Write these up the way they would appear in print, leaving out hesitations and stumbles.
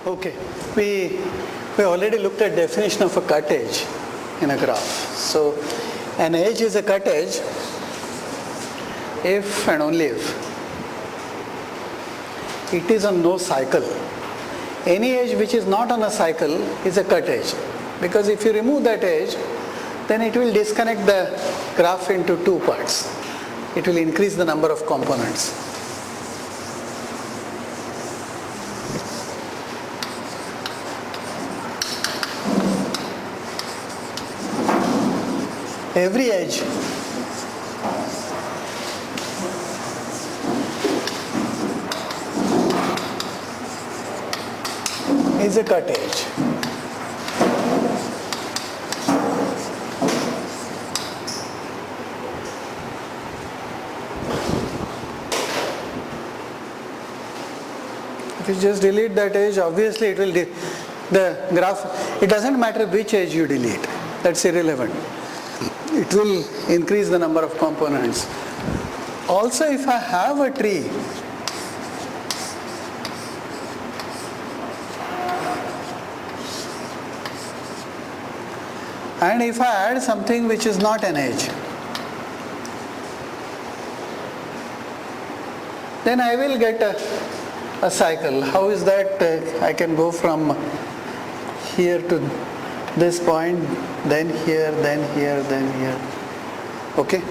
Okay, we already looked at definition of a cut edge in a graph. So an edge is a cut edge if and only if it is on no cycle. Any edge which is not on a cycle is a cut edge, because if you remove that edge, then it will disconnect the graph into two parts. It will increase the number of components. Every edge is a cut edge. If you just delete that edge, obviously it will the graph, it doesn't matter which edge you delete, that's irrelevant. It will increase the number of components. Also, if I have a tree, and if I add something which is not an edge, then I will get a cycle. How is that? I can go from here to this point, then here, then here, then here. Okay?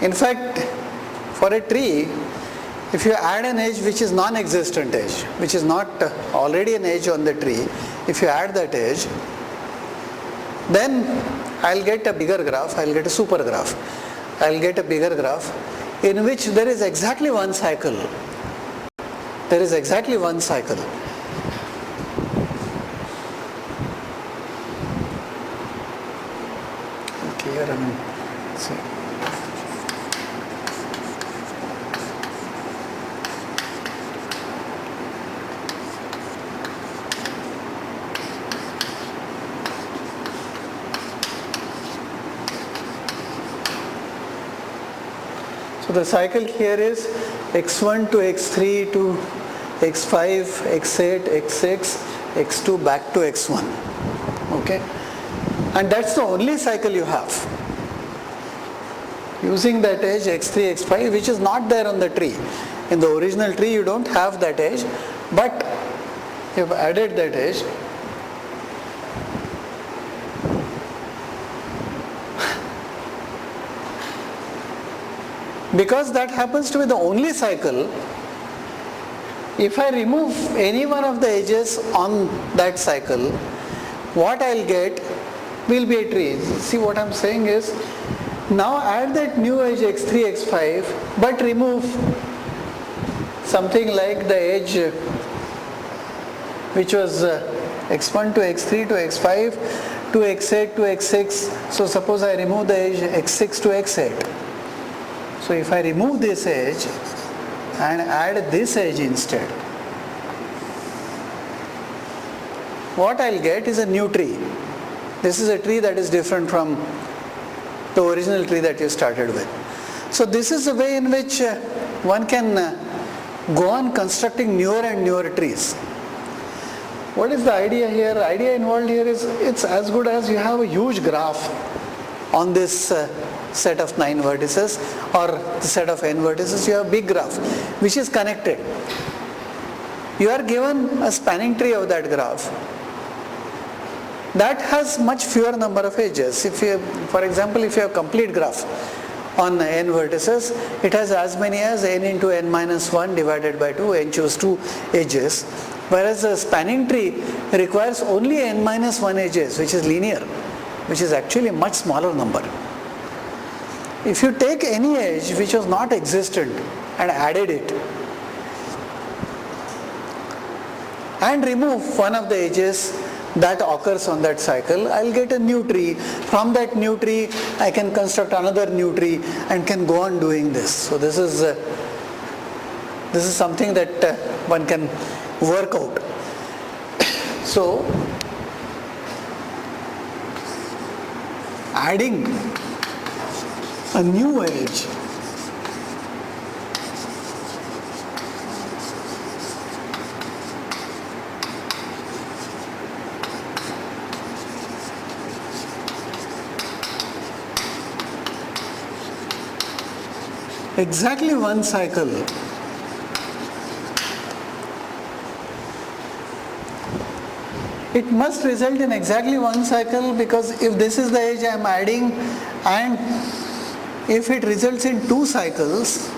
In fact, for a tree, if you add an edge which is non-existent edge, which is not already an edge on the tree, if you add that edge, then I'll get a bigger graph, I'll get a super graph. I'll get a bigger graph in which there is exactly one cycle. There is exactly one cycle. Here, see. So the cycle here is x1 to x3 to x5, x8, x6, x2 back to x1. Okay? And that's the only cycle you have. Using that edge x3, x5, which is not there on the tree. In the original tree you don't have that edge, but you have added that edge. Because that happens to be the only cycle, if I remove any one of the edges on that cycle, what I'll get will be a tree. See, what I'm saying is, now add that new edge x3, x5, but remove something like the edge which was x1 to x3 to x5 to x8 to x6. So suppose I remove the edge x6 to x8. So if I remove this edge and add this edge instead, what I'll get is a new tree. This is a tree that is different from the original tree that you started with. So this is a way in which one can go on constructing newer and newer trees. What is the idea here? The idea involved here is, it's as good as you have a huge graph on this set of 9 vertices or the set of n vertices. You have a big graph which is connected. You are given a spanning tree of that graph that has much fewer number of edges. If you, for example, if you have complete graph on n vertices, it has as many as n into n minus 1 divided by 2, n choose 2 edges, whereas a spanning tree requires only n minus 1 edges, which is linear, which is actually a much smaller number. If you take any edge which was not existent and added it, and remove one of the edges that occurs on that cycle, I'll get a new tree. From that new tree, I can construct another new tree and can go on doing this. So this is something that one can work out. So adding a new edge exactly one cycle, it must result in exactly one cycle, because if this is the edge I am adding and if it results in 2 cycles,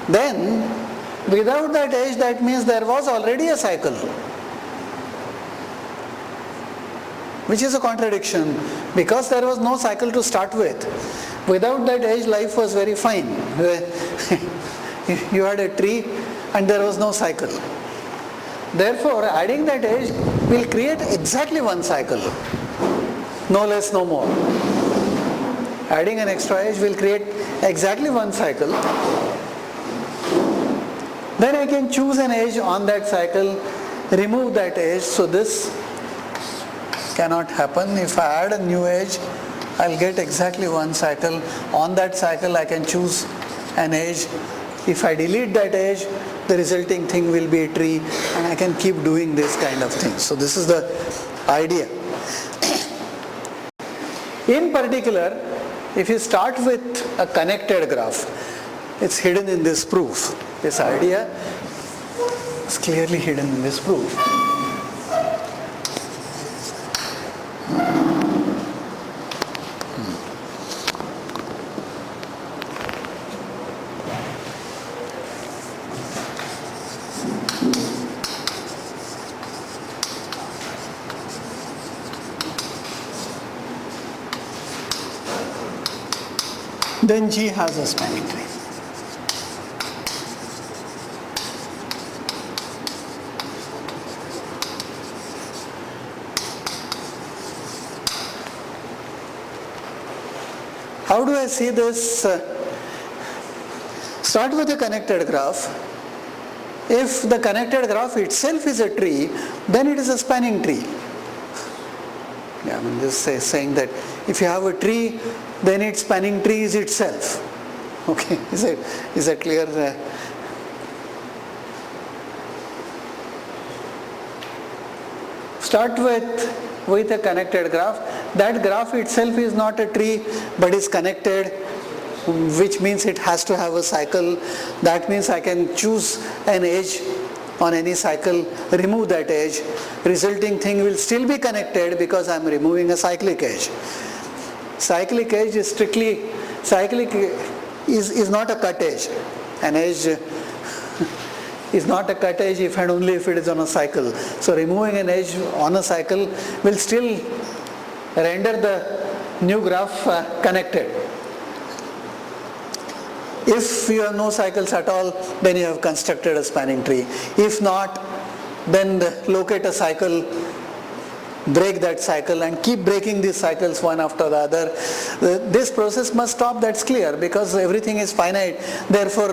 then without that edge, that means there was already a cycle, which is a contradiction, because there was no cycle to start with. Without that edge, life was very fine. You had a tree and there was no cycle. Therefore, adding that edge will create exactly one cycle, no less, no more. Adding an extra edge will create exactly one cycle. Then I can choose an edge on that cycle, remove that edge. So this cannot happen. If I add a new edge, I'll get exactly one cycle. On that cycle, I can choose an edge. If I delete that edge, the resulting thing will be a tree, and I can keep doing this kind of thing. So this is the idea. In particular, if you start with a connected graph, it's hidden in this proof. This idea is clearly hidden in this proof. Then G has a spanning tree. How do I see this? Start with a connected graph. If the connected graph itself is a tree, then it is a spanning tree. Yeah, I mean, just saying that if you have a tree, then its spanning tree is itself. Okay, is that clear? Start with a connected graph. That graph itself is not a tree, but is connected, which means it has to have a cycle. That means I can choose an edge on any cycle, remove that edge. Resulting thing will still be connected because I am removing a cyclic edge. Cyclic edge is strictly, cyclic is not a cut edge. An edge is not a cut edge if and only if it is on a cycle. So removing an edge on a cycle will still render the new graph connected. If you have no cycles at all, then you have constructed a spanning tree. If not, then locate a cycle, break that cycle, and keep breaking these cycles one after the other. This process must stop, that's clear, because everything is finite. Therefore,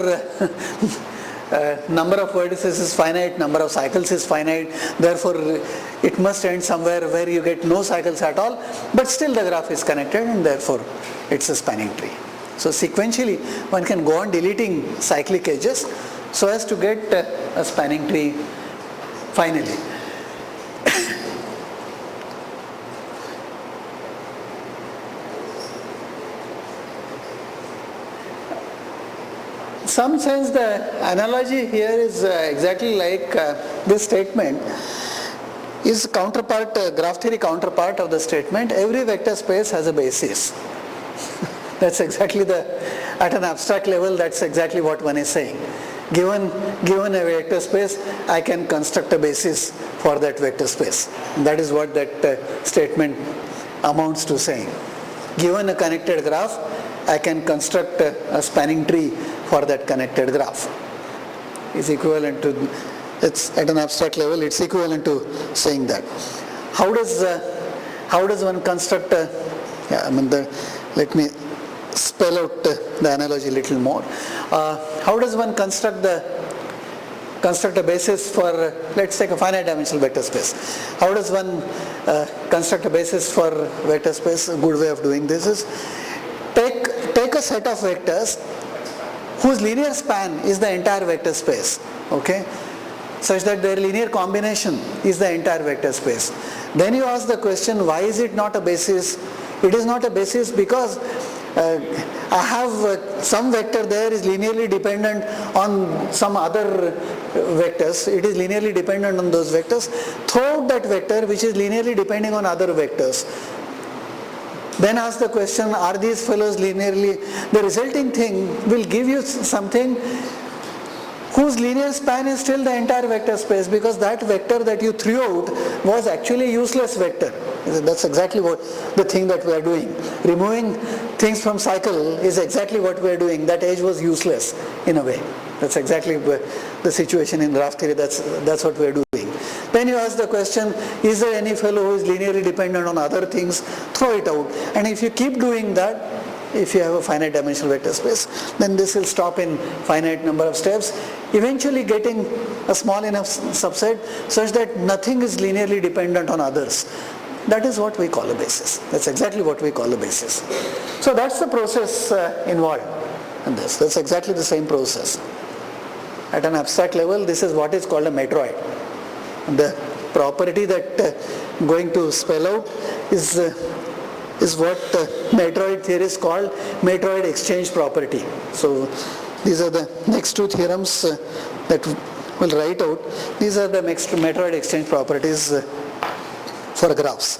number of vertices is finite, number of cycles is finite. Therefore, it must end somewhere where you get no cycles at all, but still the graph is connected, and therefore it's a spanning tree. So sequentially, one can go on deleting cyclic edges so as to get a spanning tree finally. In some sense, the analogy here is exactly like this statement is counterpart, graph theory counterpart of the statement, every vector space has a basis. That's exactly at an abstract level, that's exactly what one is saying. Given a vector space, I can construct a basis for that vector space. That is what that statement amounts to saying. Given a connected graph, I can construct a spanning tree for that connected graph. It's equivalent to, it's at an abstract level, it's equivalent to saying that. How does one construct let me spell out the analogy a little more. How does one construct a basis for, let's take a finite dimensional vector space. How does one construct a basis for vector space? A good way of doing this is take a set of vectors whose linear span is the entire vector space, okay, such that their linear combination is the entire vector space. Then you ask the question, why is it not a basis? It is not a basis because I have some vector there is linearly dependent on some other vectors. It is linearly dependent on those vectors. Throw out that vector which is linearly depending on other vectors. Then ask the question, are these fellows linearly? The resulting thing will give you something whose linear span is still the entire vector space, because that vector that you threw out was actually a useless vector. That's exactly what the thing that we are doing. Removing things from cycle is exactly what we are doing. That edge was useless in a way. That's exactly the situation in graph theory. That's what we are doing. Then you ask the question, is there any fellow who is linearly dependent on other things? Throw it out. And if you keep doing that, if you have a finite dimensional vector space, then this will stop in finite number of steps, eventually getting a small enough subset such that nothing is linearly dependent on others. That is what we call a basis. That's exactly what we call a basis. So that's the process involved in this. That's exactly the same process. At an abstract level, this is what is called a metroid. The property that I'm going to spell out is what metroid theorists call metroid exchange property. So these are the next two theorems that we'll write out. These are the next metroid exchange properties for graphs.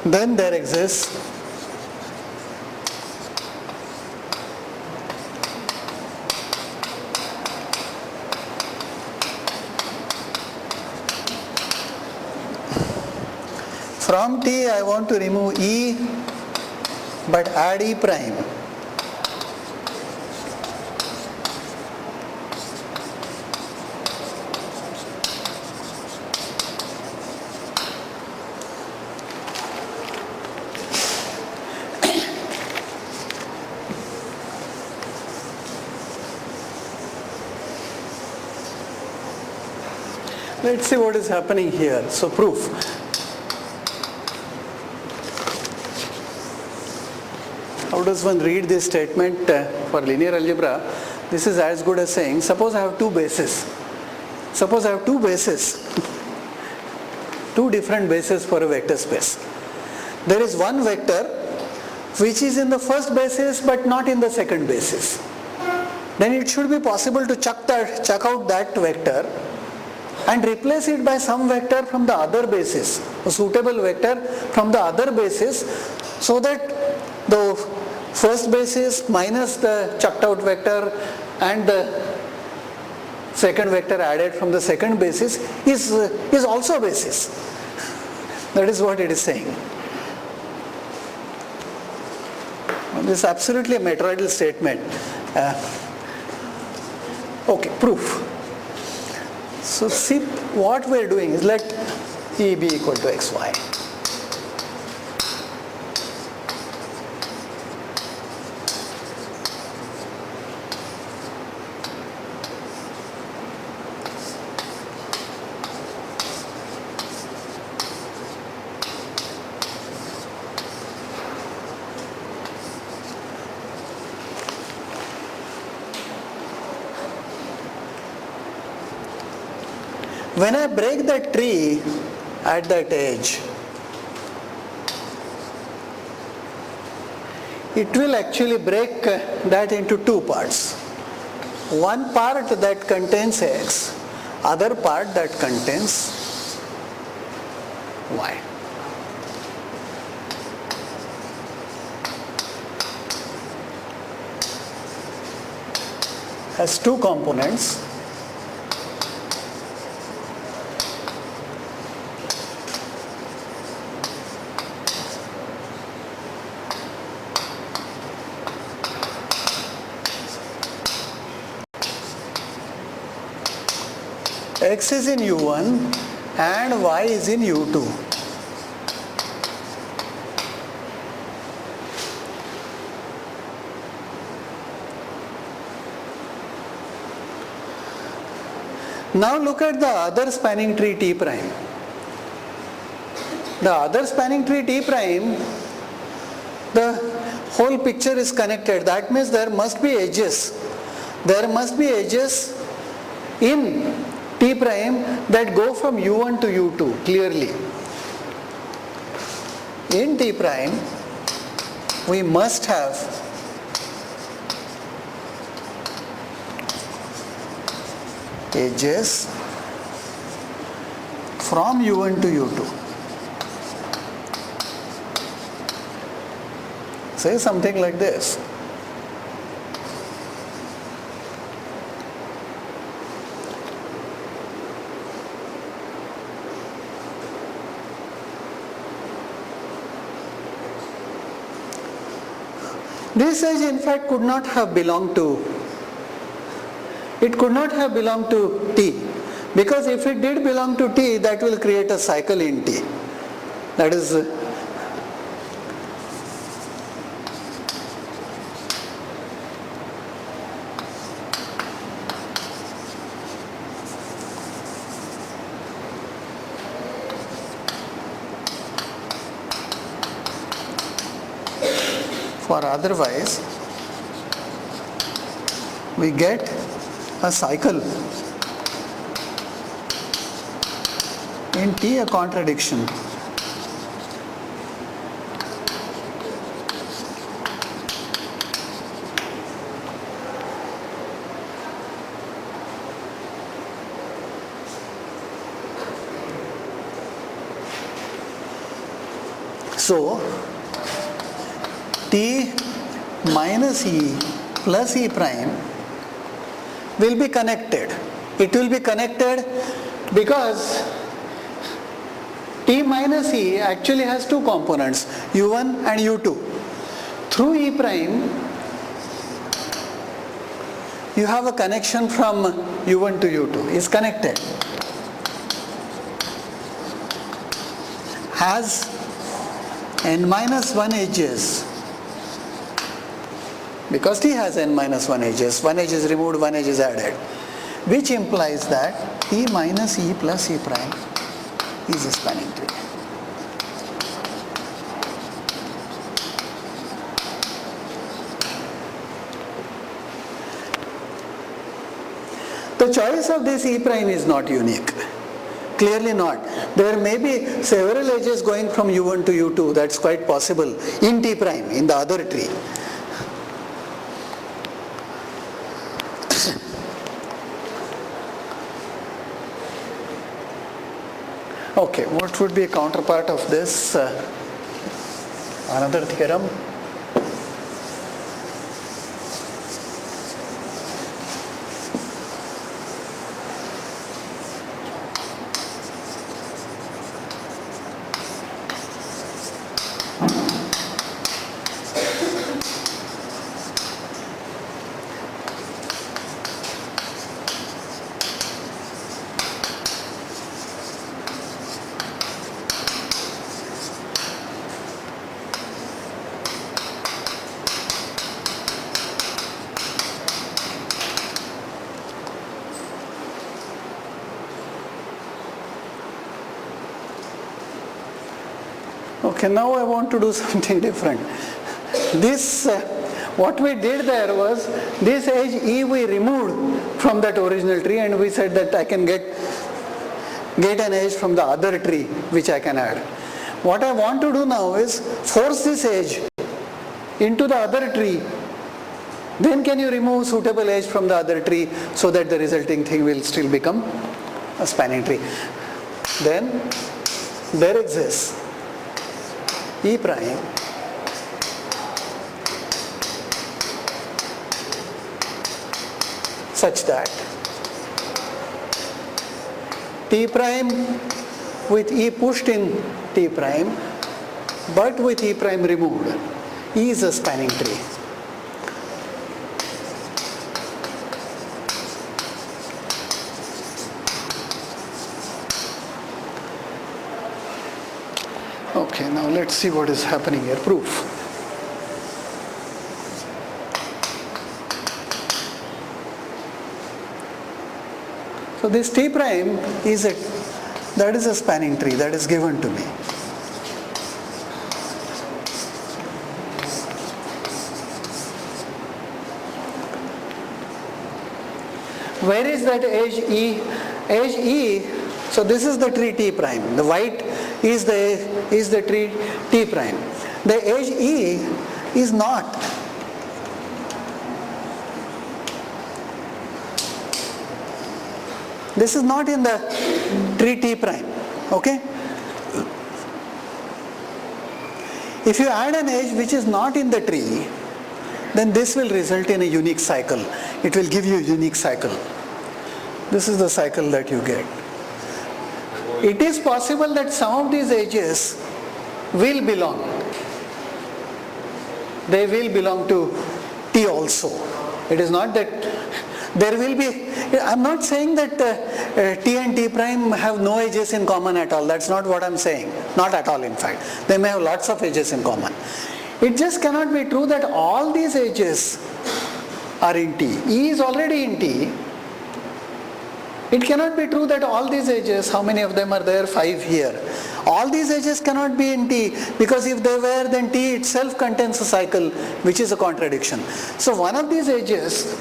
Then there exists from T I want to remove E but add E prime. Let's see what is happening here. So proof. How does one read this statement for linear algebra? This is as good as saying, suppose I have two bases. Suppose I have two bases, two different bases for a vector space. There is one vector which is in the first basis but not in the second basis. Then it should be possible to chuck out that vector and replace it by some vector from the other basis, a suitable vector from the other basis, so that the first basis minus the chucked out vector and the second vector added from the second basis is also a basis. That is what it is saying. This is absolutely a metroidal statement. Okay, proof. So see, what we are doing is let E be equal to xy. When I break that tree at that edge, it will actually break that into two parts. One part that contains x, other part that contains y. Has two components. X is in U1 and Y is in U2. Now look at the other spanning tree T prime. The other spanning tree T prime, the whole picture is connected. That means there must be edges. There must be edges in T prime that go from U1 to U2 clearly. In T prime, we must have edges from U1 to U2. Say something like this. This edge in fact could not have belonged to, it could not have belonged to T, because if it did belong to T, that will create a cycle in T. That is for otherwise we get a cycle in T, a contradiction. So T minus E plus E prime will be connected. It will be connected because T minus E actually has two components, U1 and U2. Through E prime, you have a connection from U1 to U2, is connected. Has n minus 1 edges, because T has n minus 1 edges, one edge is removed, one edge is added, which implies that T minus E plus E prime is a spanning tree. The choice of this E prime is not unique. Clearly not. There may be several edges going from U1 to U2, that's quite possible in T prime, in the other tree. Okay, what would be a counterpart of this? Another theorem. Okay, now I want to do something different. This, what we did there was, this edge E we removed from that original tree and we said that I can get an edge from the other tree which I can add. What I want to do now is force this edge into the other tree. Then can you remove suitable edge from the other tree so that the resulting thing will still become a spanning tree. Then there exists E prime such that T prime with E pushed in T prime but with E prime removed is a spanning tree. Okay, now let's see what is happening here. Proof. So this T prime is that is a spanning tree that is given to me. Where is that edge E? Edge E, so this is the tree T prime. The white is the tree T prime. The edge E is not. This is not in the tree T prime. Okay? If you add an edge which is not in the tree, then this will result in a unique cycle. It will give you a unique cycle. This is the cycle that you get. It is possible that some of these edges will belong. They will belong to T also. It is not that there will be, I'm not saying that T and T prime have no edges in common at all. That's not what I'm saying. Not at all, in fact. They may have lots of edges in common. It just cannot be true that all these edges are in T. E is already in T. It cannot be true that all these edges, how many of them are there? 5 here. All these edges cannot be in T, because if they were, then T itself contains a cycle, which is a contradiction. So one of these edges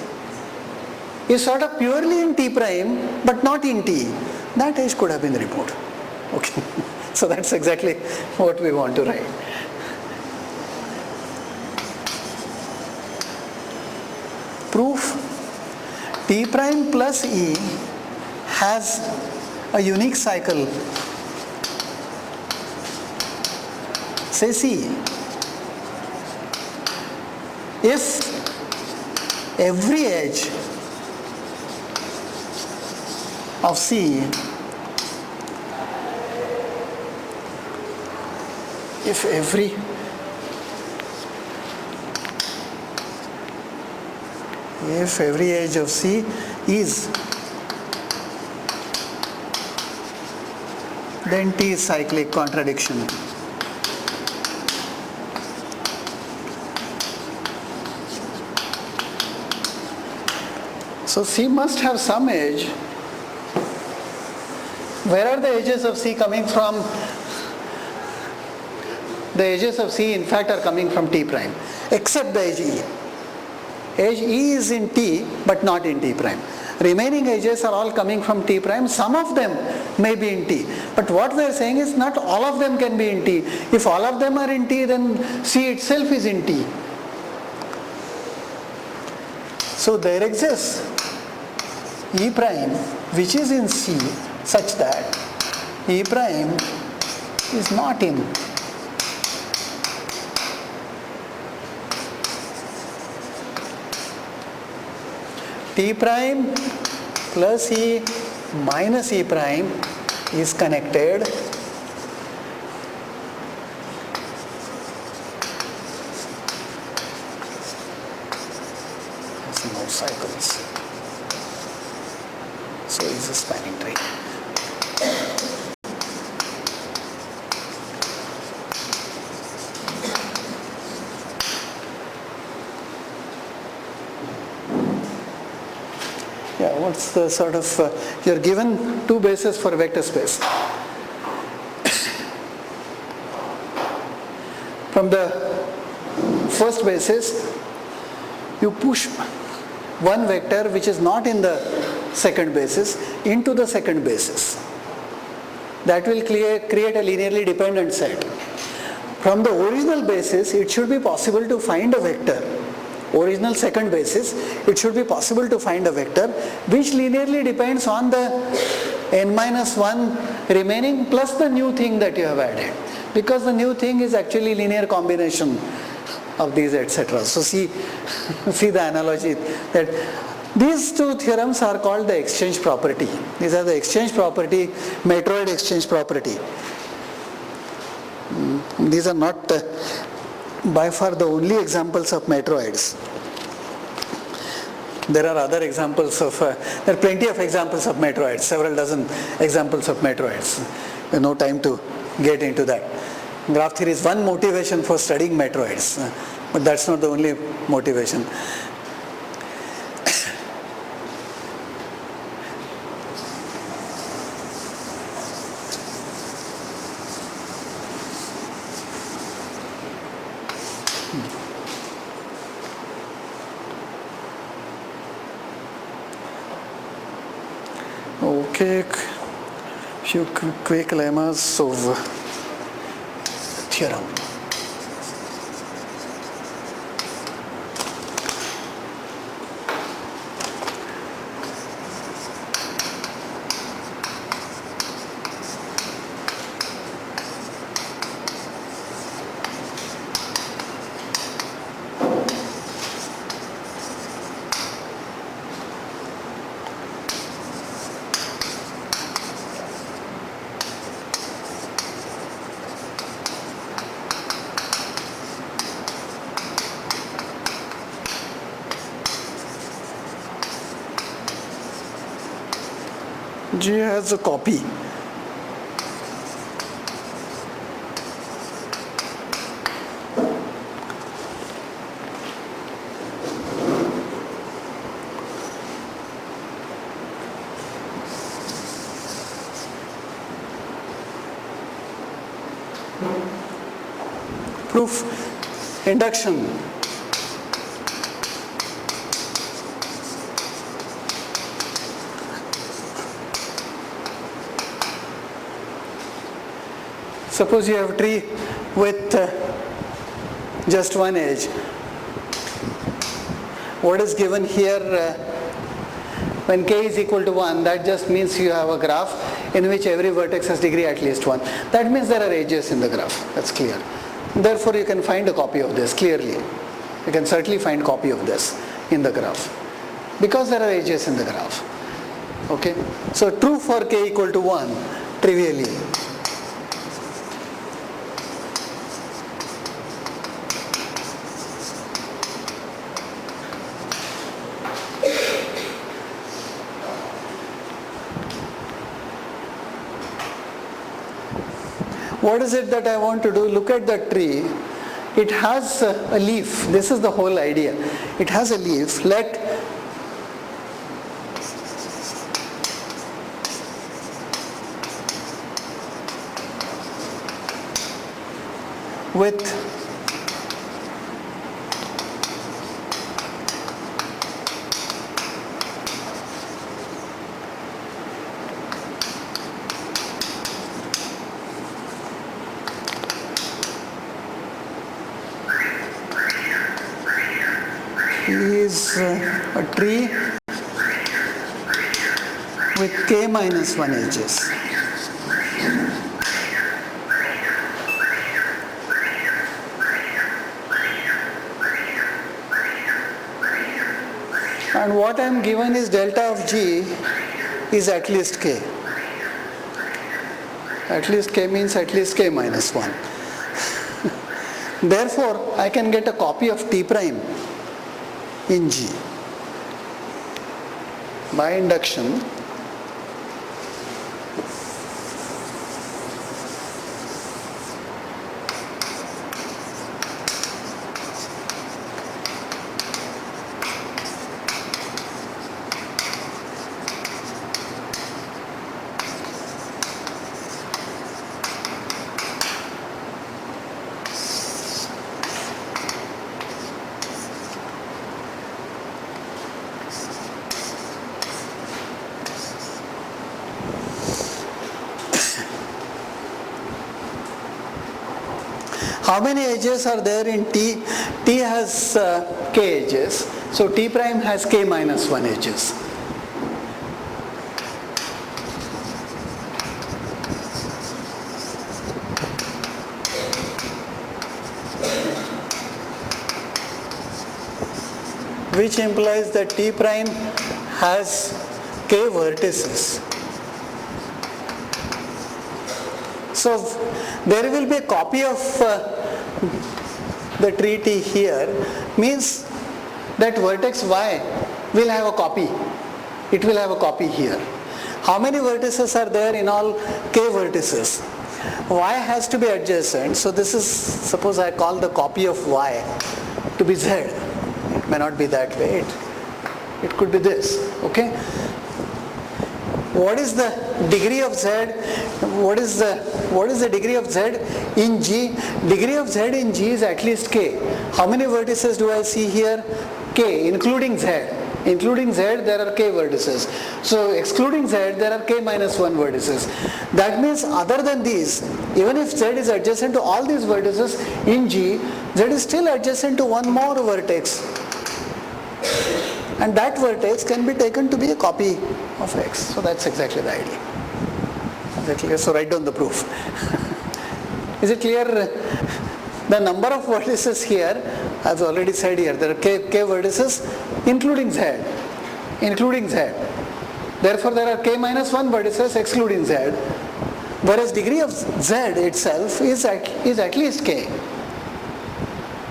is sort of purely in T prime, but not in T. That edge could have been removed. Okay. So that's exactly what we want to write. Proof: T prime plus E has a unique cycle, say C, if every edge of C, if every edge of C is, then T is cyclic contradiction. So C must have some edge. Where are the edges of C coming from? The edges of C in fact are coming from T prime, except the edge E. Edge E is in T but not in T prime. Remaining edges are all coming from T prime. Some of them may be in T. But what we are saying is not all of them can be in T. If all of them are in T, then C itself is in T. So there exists E prime which is in C such that E prime is not in T prime plus E minus E prime is connected as no cycles. So it's a spanning tree. Yeah, what's the sort of, you're given two bases for a vector space. From the first basis, you push one vector which is not in the second basis into the second basis. That will create a linearly dependent set. From the original basis, it should be possible to find a vector. Original second basis, it should be possible to find a vector which linearly depends on the n-1 remaining plus the new thing that you have added, because the new thing is actually linear combination of these, etc. So see the analogy that these two theorems are called the exchange property. These are the exchange property, matroid exchange property. These are not by far the only examples of matroids. There are other examples of, there are plenty of examples of matroids, several dozen examples of matroids. There's no time to get into that. Graph theory is one motivation for studying metroids, but that's not the only motivation. Okay, few quick lemmas of theorem. G has a copy. Proof, induction. Suppose you have a tree with just one edge. What is given here when k is equal to 1, that just means you have a graph in which every vertex has degree at least 1. That means there are edges in the graph, that's clear. Therefore you can find a copy of this clearly. You can certainly find a copy of this in the graph because there are edges in the graph. Okay, so true for k equal to 1 trivially. What is it that I want to do? Look at the tree. It has a leaf. This is the whole idea. It has a leaf. Let with is a tree with k minus 1 edges. And what I am given is delta of G is at least k. At least k means at least k minus 1. Therefore, I can get a copy of T prime in G by induction. How many edges are there in T? T has k edges, so T prime has k minus 1 edges. Which implies that T prime has k vertices. So there will be a copy of the tree T here, means that vertex Y will have a copy. It will have a copy here. How many vertices are there in all k vertices? y has to be adjacent. So this is, suppose I call the copy of y to be z. It may not be that way. It could be this. Okay. What is the degree of z? What is the degree of z in G? Degree of z in G is at least k. How many vertices do I see here? K, including z. Including z, there are k vertices. So excluding z, there are k minus 1 vertices. That means other than these, even if z is adjacent to all these vertices in G, z is still adjacent to one more vertex. And that vertex can be taken to be a copy of x. So that's exactly the idea. Is that clear? So write down the proof. Is it clear? The number of vertices here, as already said here, there are k vertices including z. Including z. Therefore there are k minus 1 vertices excluding z. Whereas degree of z itself is at least k.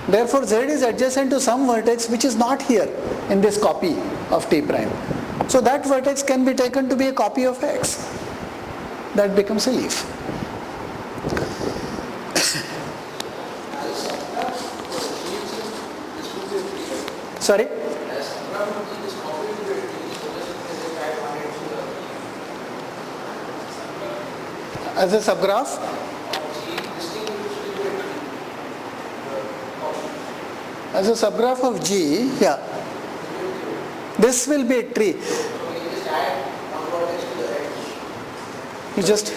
Therefore z is adjacent to some vertex which is not here in this copy of t prime. So that vertex can be taken to be a copy of x. That becomes a leaf. Sorry? As a subgraph? As a subgraph of G, yeah. This will be a tree. You just,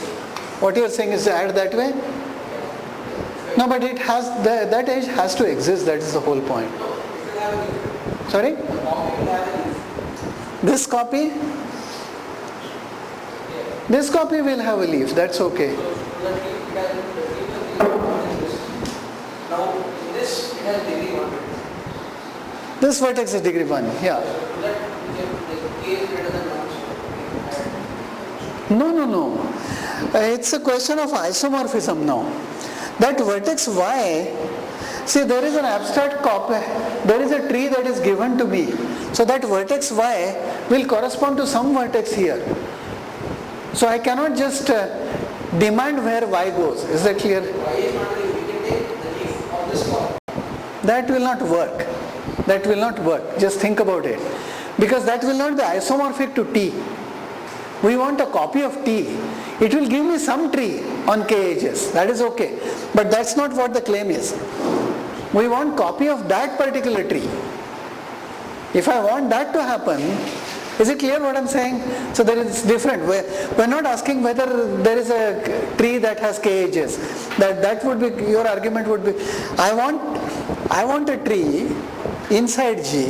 what you are saying is to add that way? No, but it has, that edge has to exist, that is the whole point. Sorry? This copy? This copy will have a leaf, that's okay. Now, in this, it has degree 1. This vertex is degree 1, yeah. No. It's a question of isomorphism now. That vertex y, see there is an abstract copy, there is a tree that is given to me. So that vertex y will correspond to some vertex here. So I cannot just demand where y goes. Is that clear? Y is not the, we can take the leaf of this column. That will not work. That will not work. Just think about it. Because that will not be isomorphic to t. We want a copy of t. It will give me some tree on k edges. That is okay. But that's not what the claim is. We want copy of that particular tree. If I want that to happen, is it clear what I'm saying? So there is different. We're not asking whether there is a tree that has k edges. That would be, your argument would be, I want a tree inside G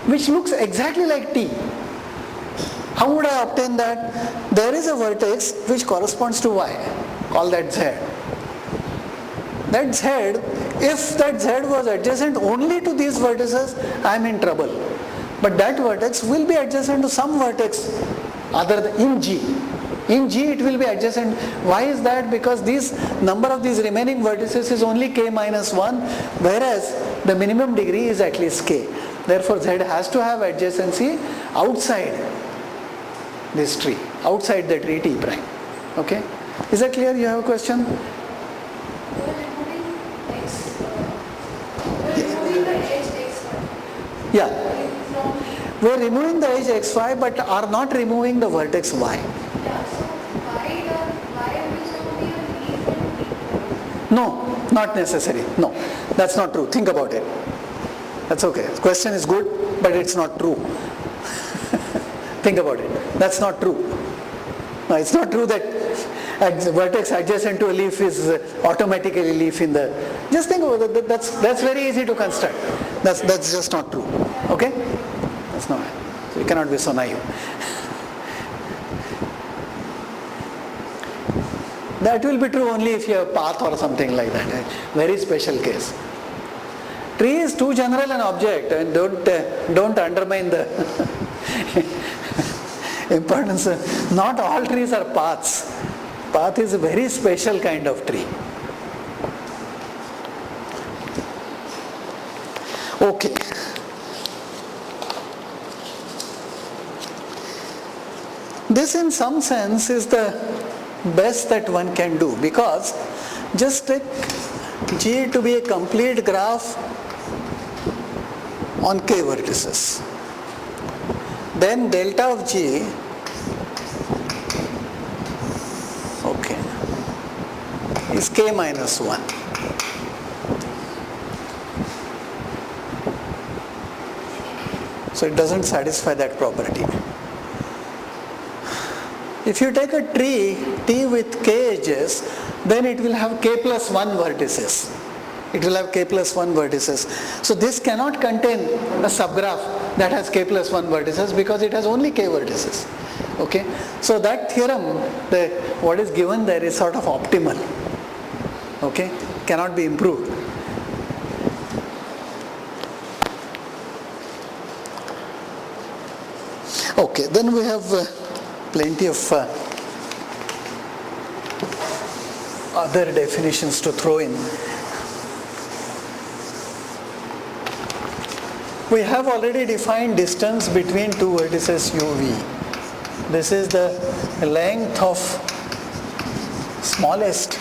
which looks exactly like T. How would I obtain that? There is a vertex which corresponds to Y. Call that Z. That Z, if that Z was adjacent only to these vertices, I am in trouble. But that vertex will be adjacent to some vertex other than in G. In G it will be adjacent. Why is that? Because these number of these remaining vertices is only k minus 1, whereas the minimum degree is at least k. Therefore Z has to have adjacency outside this tree, outside the tree T prime. Okay? Is that clear? You have a question? Yeah. We are removing the edge xy but are not removing the vertex y. No, not necessary. No, that's not true. Think about it. That's okay. The question is good, but it's not true. Think about it. That's not true. No, it's not true that vertex adjacent to a leaf is automatically leaf in the... Just think about it. That's very easy to construct. That's just not true. Okay? That's not. So you cannot be so naive. That will be true only if you have path or something like that. Very special case. Tree is too general an object, and don't undermine the importance. Not all trees are paths. Path is a very special kind of tree. Okay. This in some sense is the best that one can do, because Just take G to be a complete graph on k vertices. Then delta of G, okay, is k minus 1. So it doesn't satisfy that property. If you take a tree T with k edges, then it will have k plus 1 vertices. It will have k plus 1 vertices. So this cannot contain a subgraph that has k plus 1 vertices because it has only k vertices. Okay? So that theorem, what is given there is sort of optimal. Okay? Cannot be improved. Okay, then we have plenty of other definitions to throw in. We have already defined distance between two vertices uv. This is the length of smallest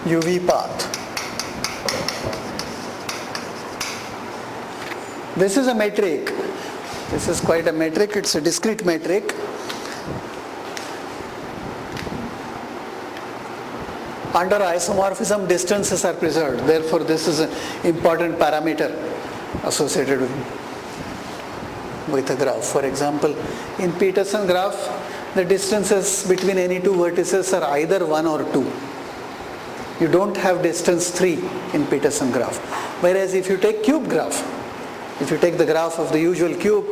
uv path. This is a metric. This is quite a metric. It's a discrete metric. Under isomorphism, distances are preserved. Therefore, this is an important parameter associated with a graph. For example, in Peterson graph, the distances between any two vertices are either 1 or 2. You don't have distance 3 in Peterson graph. Whereas if you take cube graph, if you take the graph of the usual cube,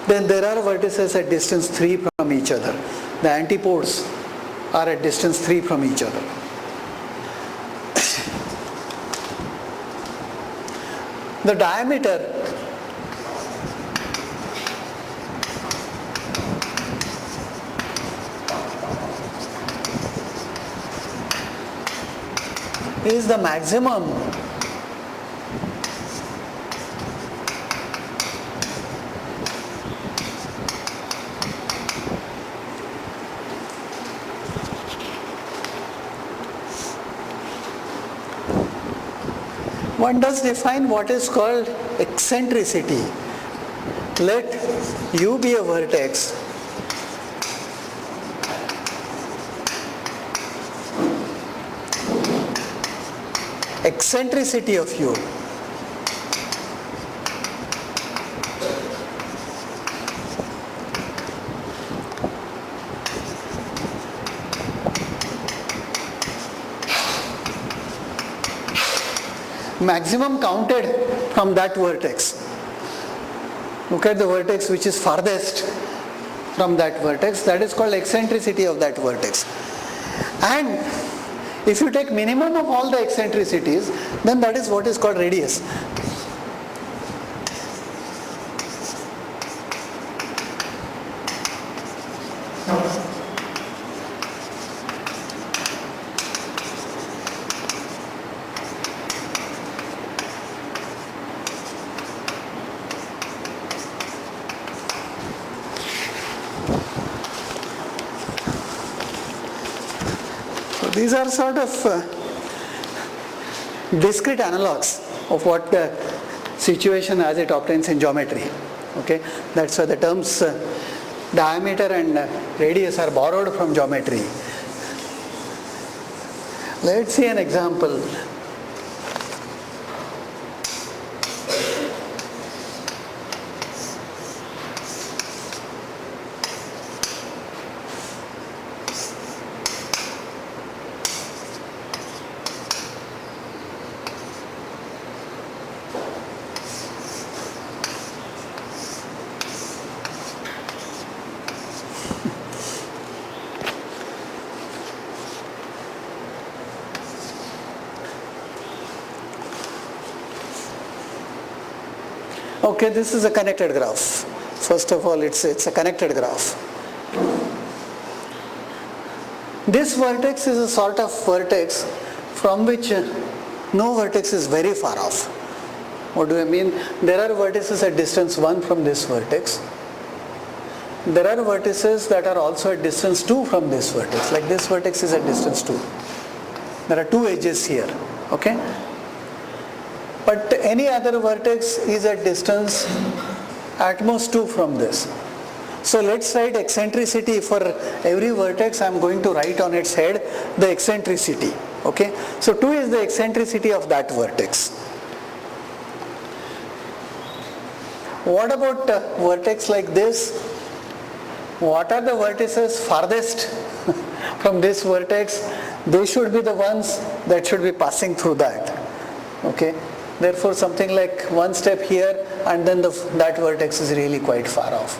then there are vertices at distance 3 from each other. The antipodes are at distance 3 from each other. The diameter is the maximum one does define what is called eccentricity. Let U be a vertex eccentricity of U maximum counted from that vertex. Look at the vertex which is farthest from that vertex. That is called eccentricity of that vertex. And if you take minimum of all the eccentricities, then that is what is called radius. These are sort of discrete analogues of what the situation as it obtains in geometry. Okay, that's why the terms diameter and radius are borrowed from geometry. Let's see an example. Okay, this is a connected graph. First of all, it's a connected graph. This vertex is a sort of vertex from which no vertex is very far off. What do I mean? There are vertices at distance 1 from this vertex. there are vertices that are also at distance 2 from this vertex. Like this vertex is at distance 2. There are two edges here. Okay? But any other vertex is at distance at most 2 from this. So let's write eccentricity for every vertex. I am going to write on its head the eccentricity. Okay? So 2 is the eccentricity of that vertex. What about a vertex like this? What are the vertices farthest from this vertex? They should be the ones that should be passing through that. Okay? Therefore something like one step here and then that vertex is really quite far off.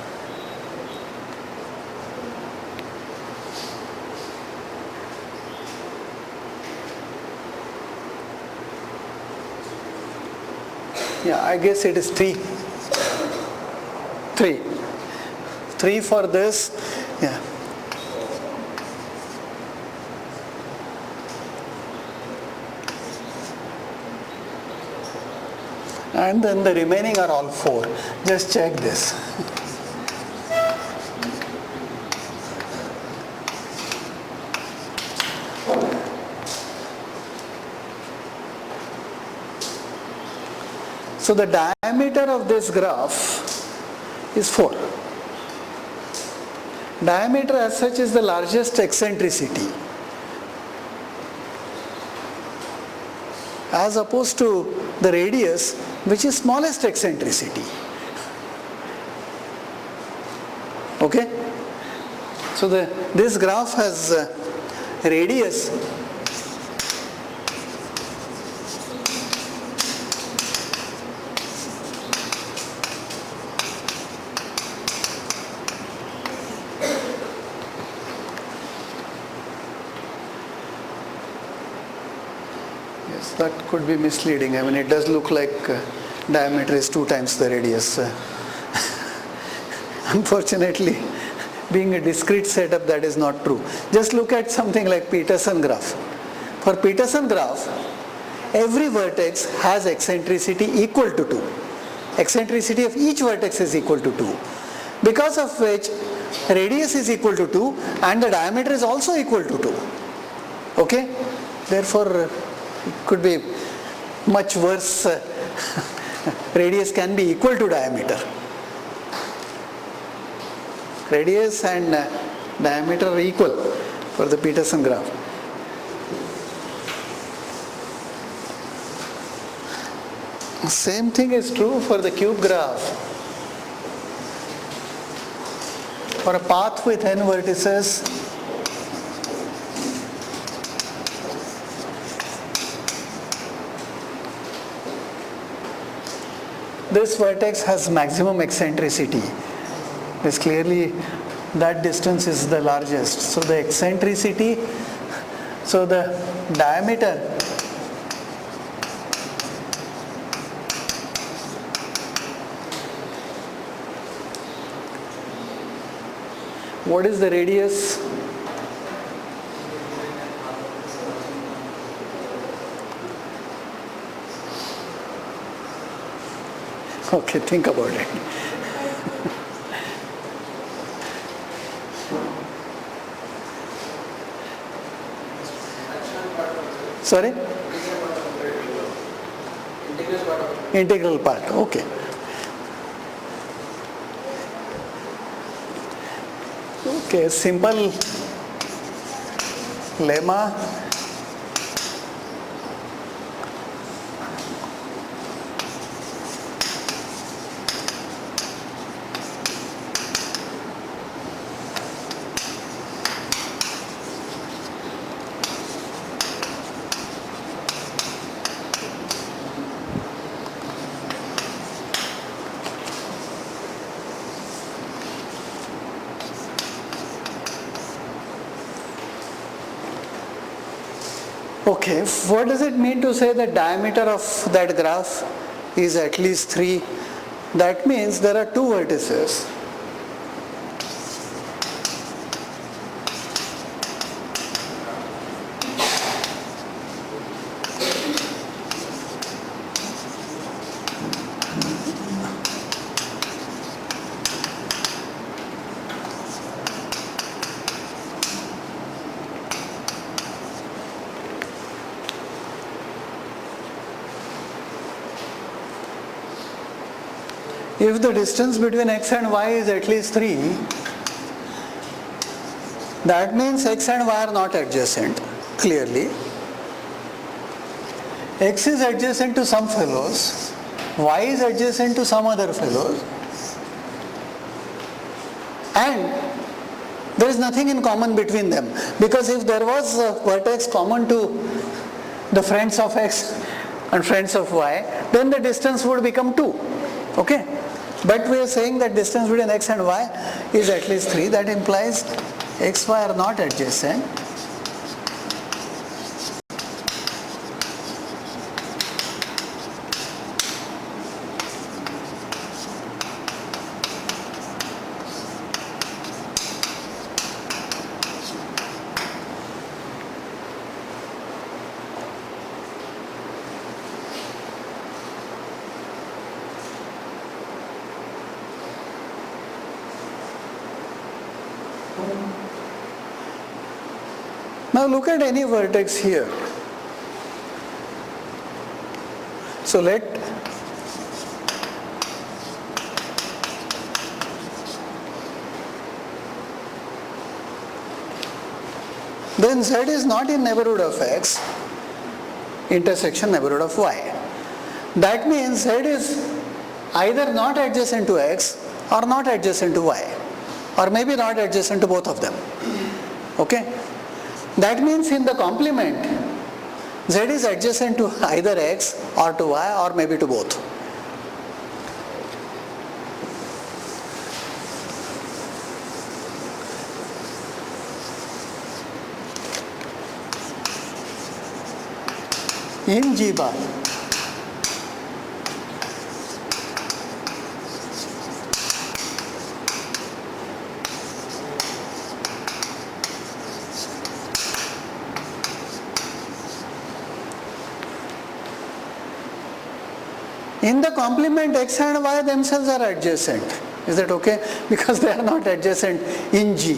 Yeah, I guess it is 3. 3 for this. Yeah. And then the remaining are all 4. Just check this. So the diameter of this graph is 4. Diameter as such is the largest eccentricity, as opposed to the radius, which is smallest eccentricity. Okay? So this graph has radius that could be misleading. I mean, it does look like diameter is 2 times the radius. Unfortunately, being a discrete setup, that is not true. Just look at something like Peterson graph. For Peterson graph, every vertex has eccentricity equal to 2. Eccentricity of each vertex is equal to 2. Because of which radius is equal to 2 and the diameter is also equal to 2. Okay? Therefore, it could be much worse. Radius can be equal to diameter. Radius and diameter are equal for the Peterson graph. Same thing is true for the cube graph. For a path with n vertices, this vertex has maximum eccentricity. This clearly, that distance is the largest. So the eccentricity, so the diameter what is the radius? Okay, think about it. Sorry? Integral part, okay. Okay, simple lemma. Okay, what does it mean to say the diameter of that graph is at least 3? That means there are 2 vertices. if the distance between x and y is at least 3, that means x and y are not adjacent, clearly. X is adjacent to some fellows, y is adjacent to some other fellows, and there is nothing in common between them, because if there was a vertex common to the friends of x and friends of y, then the distance would become 2. Okay? But we are saying that distance between x and y is at least 3. That implies x, y are not adjacent. Now look at any vertex here. So then z is not in neighborhood of x, intersection neighborhood of y. That means z is either not adjacent to x or not adjacent to y, or maybe not adjacent to both of them. Okay? That means in the complement, z is adjacent to either x or to y or maybe to both. In G bar, in the complement, x and y themselves are adjacent. Is that okay? Because they are not adjacent in G.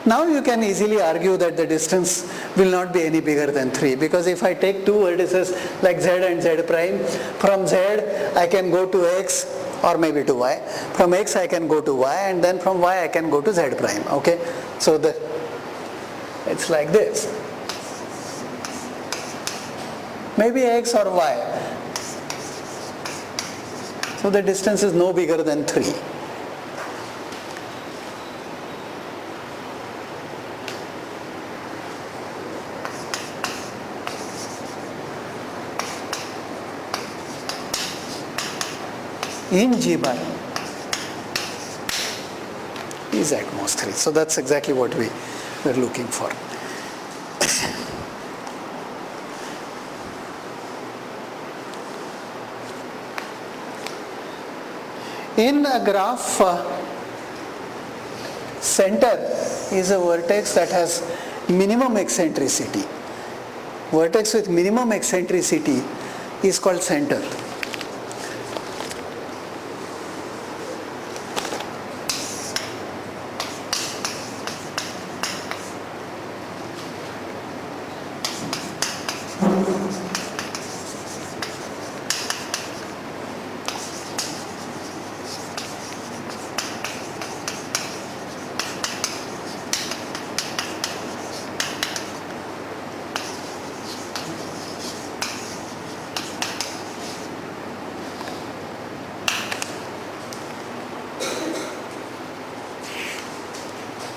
Now you can easily argue that the distance will not be any bigger than 3, because if I take two vertices like z and z prime, from z I can go to x or maybe to y, from x I can go to y, and then from y I can go to z prime. Okay? So it's like this. Maybe x or y. So the distance is no bigger than 3. In G bar is at most 3. So that's exactly what we were looking for. In a graph, center is a vertex that has minimum eccentricity. Vertex with minimum eccentricity is called center.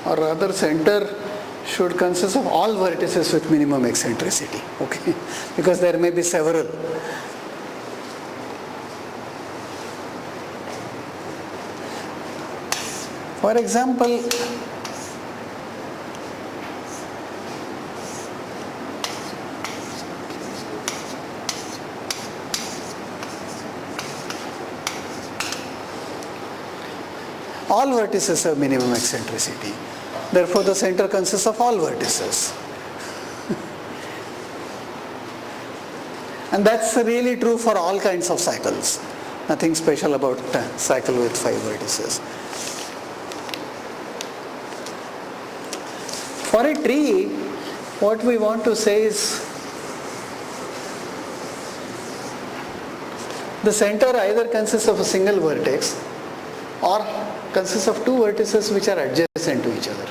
Or rather, center should consist of all vertices with minimum eccentricity, okay? Because there may be several. For example, all vertices have minimum eccentricity. Therefore, the center consists of all vertices. And that's really true for all kinds of cycles. Nothing special about a cycle with 5 vertices. For a tree, what we want to say is the center either consists of a single vertex or consists of two vertices which are adjacent to each other.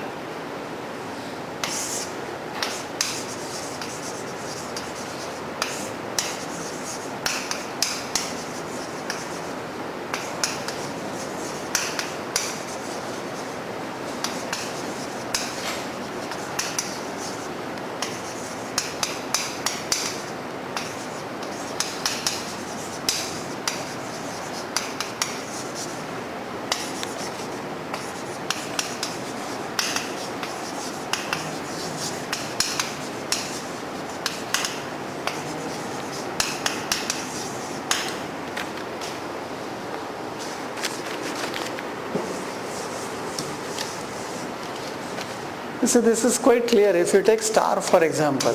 So this is quite clear. If you take star for example,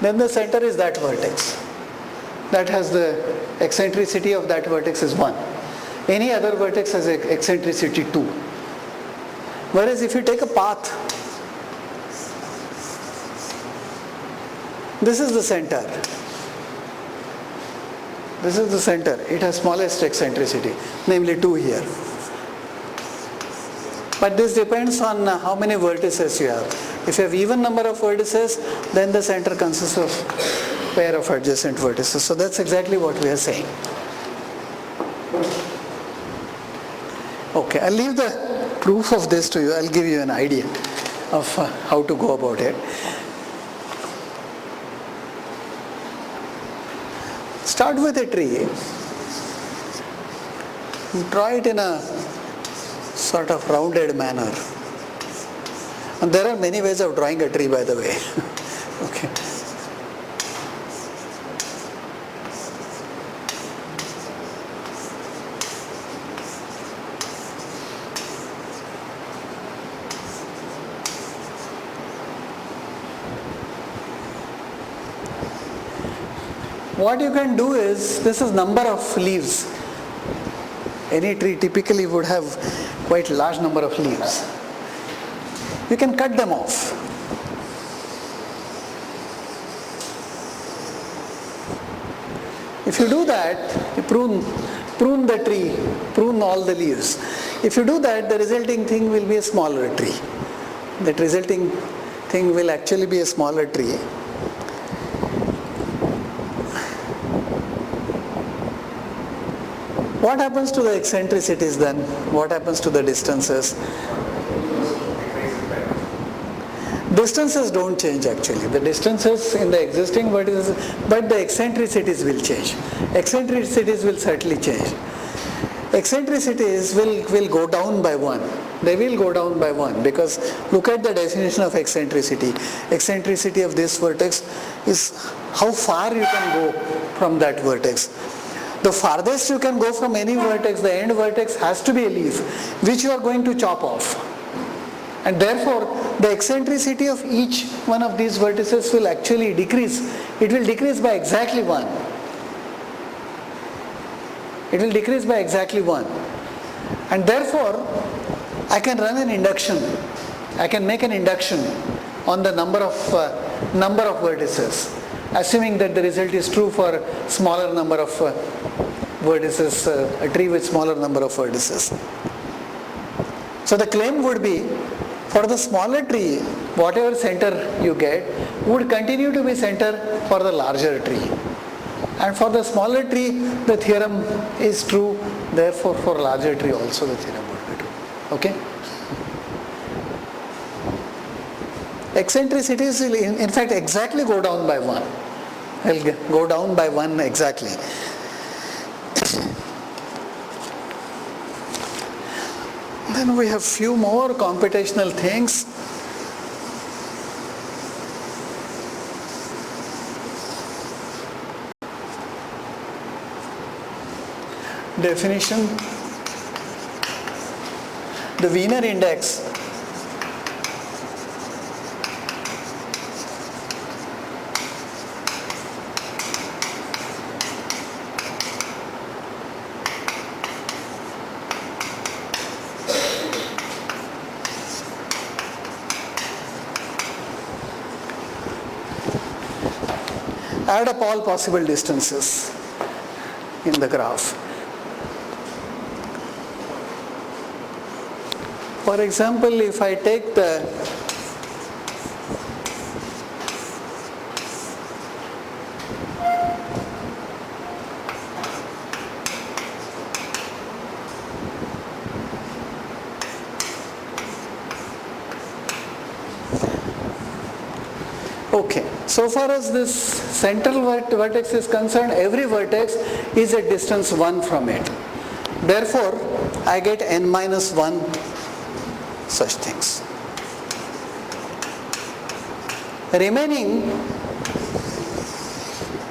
then the center is that vertex. That has the eccentricity of that vertex is 1. Any other vertex has eccentricity 2. Whereas if you take a path, this is the center. This is the center. It has smallest eccentricity, namely 2 here. But this depends on how many vertices you have. If you have even number of vertices, then the center consists of pair of adjacent vertices. So that's exactly what we are saying. Okay, I'll leave the proof of this to you. I'll give you an idea of how to go about it. Start with a tree. Draw it in a sort of rounded manner. And there are many ways of drawing a tree, by the way. Okay. What you can do is, this is number of leaves. Any tree typically would have quite large number of leaves. You can cut them off. If you do that, you prune the tree, prune all the leaves. If you do that, the resulting thing will be a smaller tree. That resulting thing will actually be a smaller tree. What happens to the eccentricities then? What happens to the distances? Distances don't change actually. The distances in the existing vertices, but the eccentricities will change. Eccentricities will certainly change. Eccentricities will go down by 1. They will go down by 1 because look at the definition of eccentricity. Eccentricity of this vertex is how far you can go from that vertex. The farthest you can go from any vertex, the end vertex has to be a leaf, which you are going to chop off. And therefore, the eccentricity of each one of these vertices will actually decrease. It will decrease by exactly 1. It will decrease by exactly 1. And therefore, I can run an induction. I can make an induction on the number of vertices, assuming that the result is true for smaller number of vertices, a tree with smaller number of vertices. So the claim would be, for the smaller tree, whatever center you get would continue to be center for the larger tree. And for the smaller tree, the theorem is true, therefore for larger tree also the theorem would be true. Okay? Eccentricities will in fact exactly go down by 1. Will go down by 1 exactly. Then we have few more computational things. Definition. The Wiener index add up all possible distances in the graph. For example, if I take the okay, so far as this central vertex is concerned, every vertex is a distance 1 from it. Therefore, I get n minus 1 such things. Remaining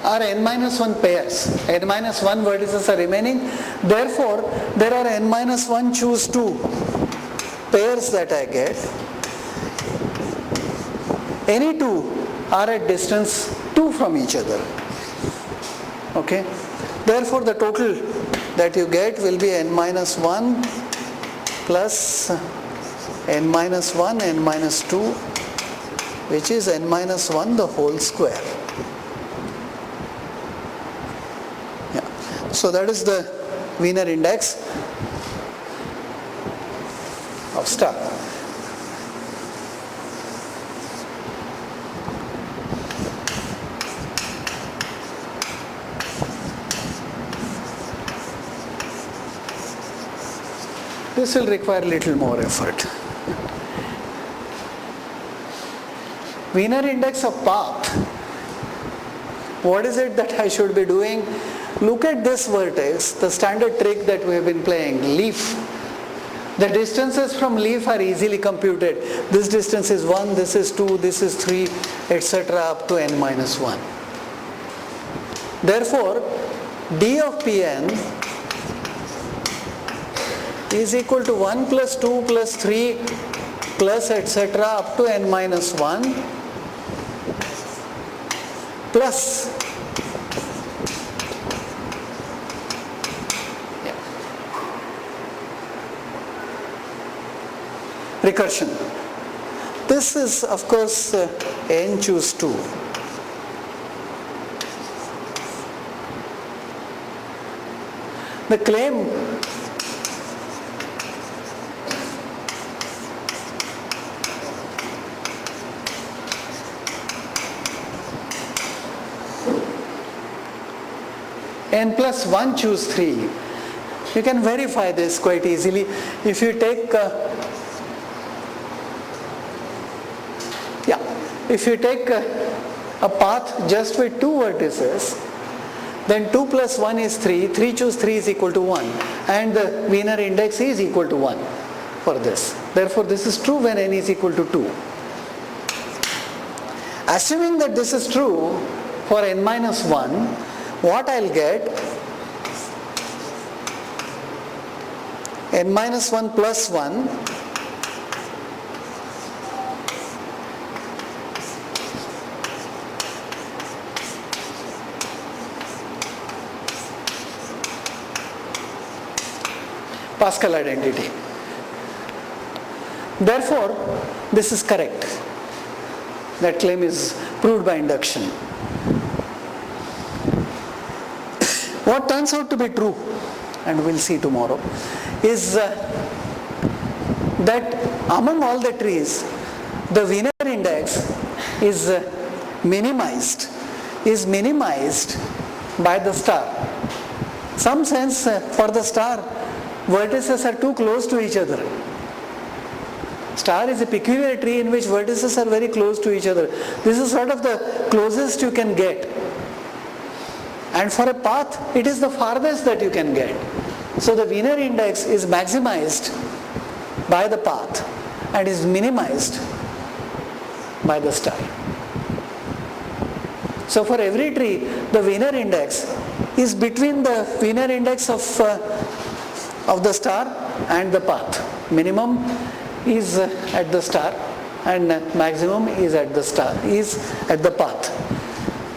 are n minus 1 pairs. N minus 1 vertices are remaining. Therefore, there are n minus 1 choose 2 pairs that I get. Any two are at distance 2 from each other. Okay? Therefore, the total that you get will be n minus 1 plus n minus 1, n minus 2, which is n minus 1 the whole square. Yeah. So that is the Wiener index of star. This will require little more effort. Wiener index of path. What is it that I should be doing? Look at this vertex, the standard trick that we have been playing, leaf. The distances from leaf are easily computed. This distance is 1, this is 2, this is 3, etc. up to n minus 1. Therefore, d of Pn is equal to 1 plus 2 plus 3 plus etc. up to n minus 1 plus recursion. This is of course n choose 2. The claim n plus 1 choose 3. You can verify this quite easily. If you take a path just with 2 vertices, then 2 plus 1 is 3, 3 choose 3 is equal to 1, and the Wiener index is equal to 1 for this. Therefore, this is true when n is equal to 2. Assuming that this is true for n minus 1, what I'll get, n minus 1 plus 1 Pascal identity. Therefore, this is correct. That claim is proved by induction. What turns out to be true, and we'll see tomorrow, is that among all the trees, the Wiener index is minimized by the star. Some sense for the star, vertices are too close to each other. Star is a peculiar tree in which vertices are very close to each other. This is sort of the closest you can get. And for a path, it is the farthest that you can get. So the Wiener index is maximized by the path and is minimized by the star. So for every tree, the Wiener index is between the Wiener index of the star and the path. Minimum is at the star and maximum is at the path.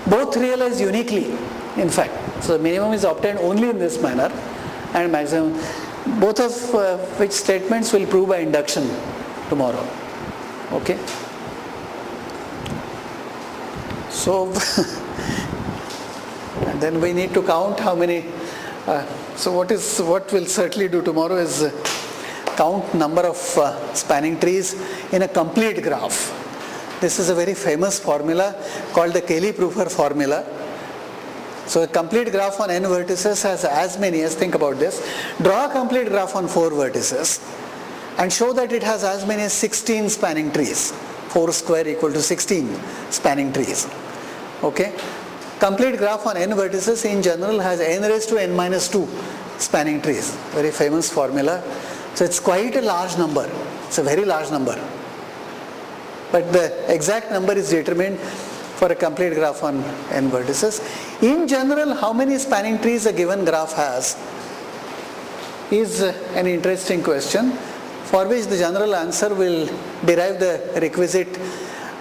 Both realize uniquely, in fact. So the minimum is obtained only in this manner and maximum, both of which statements will prove by induction tomorrow. Okay? So Then we need to count how many. So what we'll certainly do tomorrow is count number of spanning trees in a complete graph. This is a very famous formula called the Cayley-Prufer formula. So a complete graph on n vertices has as many as, think about this, draw a complete graph on 4 vertices and show that it has as many as 16 spanning trees. 4 square equal to 16 spanning trees. Okay? Complete graph on n vertices in general has n raised to n minus 2 spanning trees. Very famous formula. So it's quite a large number. It's a very large number. But the exact number is determined for a complete graph on n vertices. In general, how many spanning trees a given graph has is an interesting question, for which the general answer will derive the requisite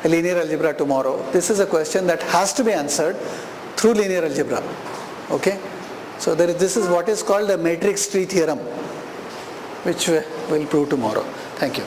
linear algebra tomorrow. This is a question that has to be answered through linear algebra. Okay? So this is what is called the matrix tree theorem, which we'll prove tomorrow. Thank you.